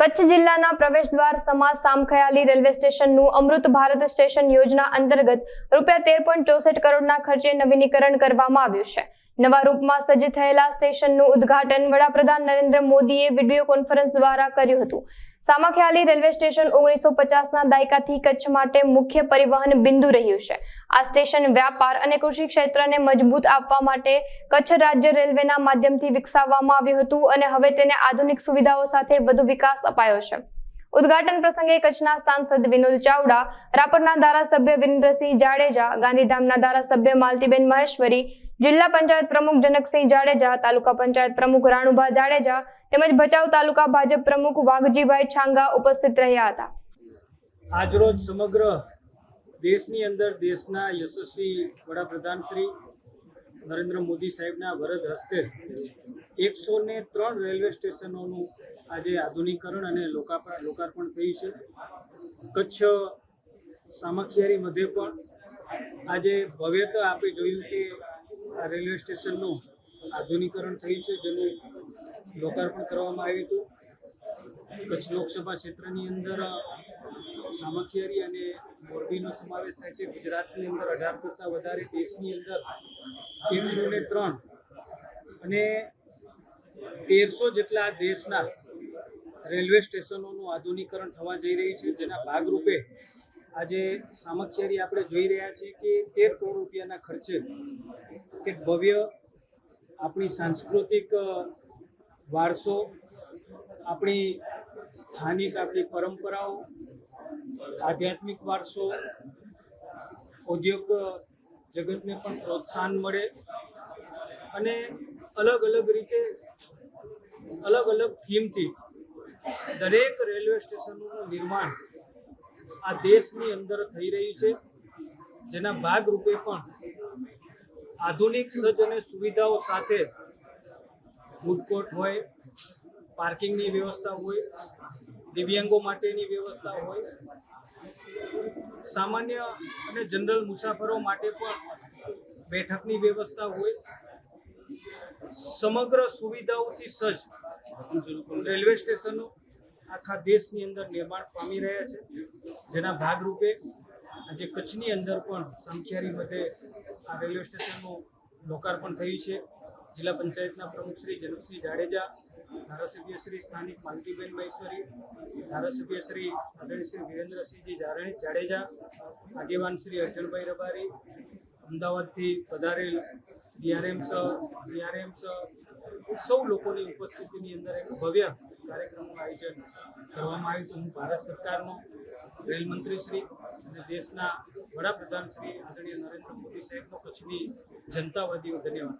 કચ્છ જિલ્લાના પ્રવેશદ્વાર સમા સામખિયાળી રેલવે સ્ટેશનનું અમૃત ભારત સ્ટેશન યોજના અંતર્ગત ₹13.64 કરોડના ખર્ચે નવીનીકરણ કરવામાં આવ્યું છે। નવા રૂપમાં સજ્જ થયેલા સ્ટેશનનું ઉદ્ઘાટન વડાપ્રધાન નરેન્દ્ર મોદીએ વિડિયો કોન્ફરન્સ દ્વારા કર્યું હતું। સામખિયાળી રેલવે સ્ટેશન 1950ના દાયકાથી કચ્છ માટે મુખ્ય પરિવહન બિંદુ રહ્યું છે। આ સ્ટેશન વ્યાપાર અને કૃષિ ક્ષેત્રને મજબૂત આપવા માટે કચ્છ રાજ્ય રેલવેના માધ્યમથી વિકસાવવામાં આવ્યું હતું અને હવે તેને આધુનિક સુવિધાઓ સાથે વધુ વિકાસ અપાયો છે। ઉદ્ઘાટન પ્રસંગે કચ્છના સાંસદ વિનોદ ચાવડા, રાપરના ધારાસભ્ય વિરેન્દ્રસિંહ જાડેજા, ગાંધીધામના ધારાસભ્ય માલતીબેન મહેશ્વરી, જિલ્લા પંચાયત પ્રમુખ જનકસિંહ જાડેજા, તાલુકા પંચાયત પ્રમુખ રાણુભા જાડેજા તેમજ ભચાઉ તાલુકા ભાજપ પ્રમુખ વાઘજીભાઈ છાંગા ઉપસ્થિત રહ્યા હતા। આજરોજ સમગ્ર દેશની અંદર દેશના યશસ્વી વડાપ્રધાન શ્રી નરેન્દ્ર મોદી સાહેબના વરદ હસ્તે 103 રેલવે સ્ટેશનોનું આજે આધુનિકરણ અને લોકાર્પણ થયું છે। કચ્છ સામખિયાળી મધ્યે પણ આજે ભવ્યતા આપણે જોયું કે આ રેલવે સ્ટેશનનું આધુનિકરણ થયું છે, જેનું લોકાર્પણ કરવામાં આવ્યું હતું। કચ્છ લોકસભા ક્ષેત્રની અંદર સામખિયાળી અને મોરબીનો સમાવેશ થાય છે। ગુજરાતની અંદર 18 કરતાં વધારે, દેશની અંદર 103 અને 1300 જેટલા દેશના રેલવે સ્ટેશનોનું આધુનિકરણ થવા જઈ રહી છે, જેના ભાગરૂપે આજે સામખિયાળી આપણે જોઈ રહ્યા છીએ કે 13 કરોડ રૂપિયાના ખર્ચે એક ભવ્ય આપણી સાંસ્કૃતિક વારસો, આપણી સ્થાનિક આપણી પરંપરાઓ, આધ્યાત્મિક વારસો, ઉદ્યોગ જગતને પણ પ્રોત્સાહન મળે અને અલગ અલગ રીતે અલગ અલગ થીમથી દરેક રેલવે સ્ટેશનોનું નિર્માણ આ દેશની અંદર થઈ રહ્યું છે, જેના ભાગરૂપે પણ આધુનિક સજ્જ અને સુવિધાઓ સાથે ફૂડ કોર્ટ હોય, પાર્કિંગની વ્યવસ્થા હોય, દિવ્યાંગો માટેની વ્યવસ્થા હોય, સામાન્ય અને જનરલ મુસાફરો માટે પણ બેઠકની વ્યવસ્થા હોય, સમગ્ર સુવિધાઓથી સજ્જ રેલવે સ્ટેશનો આખા દેશની અંદર નિર્માણ પામી રહ્યા છે, જેના ભાગરૂપે આજે કચ્છની અંદર પણ સામખિયાળી મધ્યે આ રેલવે સ્ટેશનનું લોકાર્પણ થયું છે। જિલ્લા પંચાયતના પ્રમુખ શ્રી જનકસિંહ જાડેજા, ધારાસભ્ય શ્રી સ્થાનિક માલતીબેન મહેશ્વરી, ધારાસભ્ય શ્રી આદરણીય શ્રી વિરેન્દ્રસિંહજી જાડેજા, આગેવાન શ્રી અર્જણભાઈ રબારી, અમદાવાદથી પધારેલ ડીઆરએમ સૌ લોકોની ઉપસ્થિતિની અંદર એક ભવ્ય કાર્યક્રમનું આયોજન કરવામાં આવ્યું હતું। હું ભારત સરકારનો રેલમંત્રી શ્રી અને દેશના વડાપ્રધાન શ્રી આદરણીય નરેન્દ્ર મોદી સાહેબનો કચ્છની જનતા વતીનો ધન્યવાદ।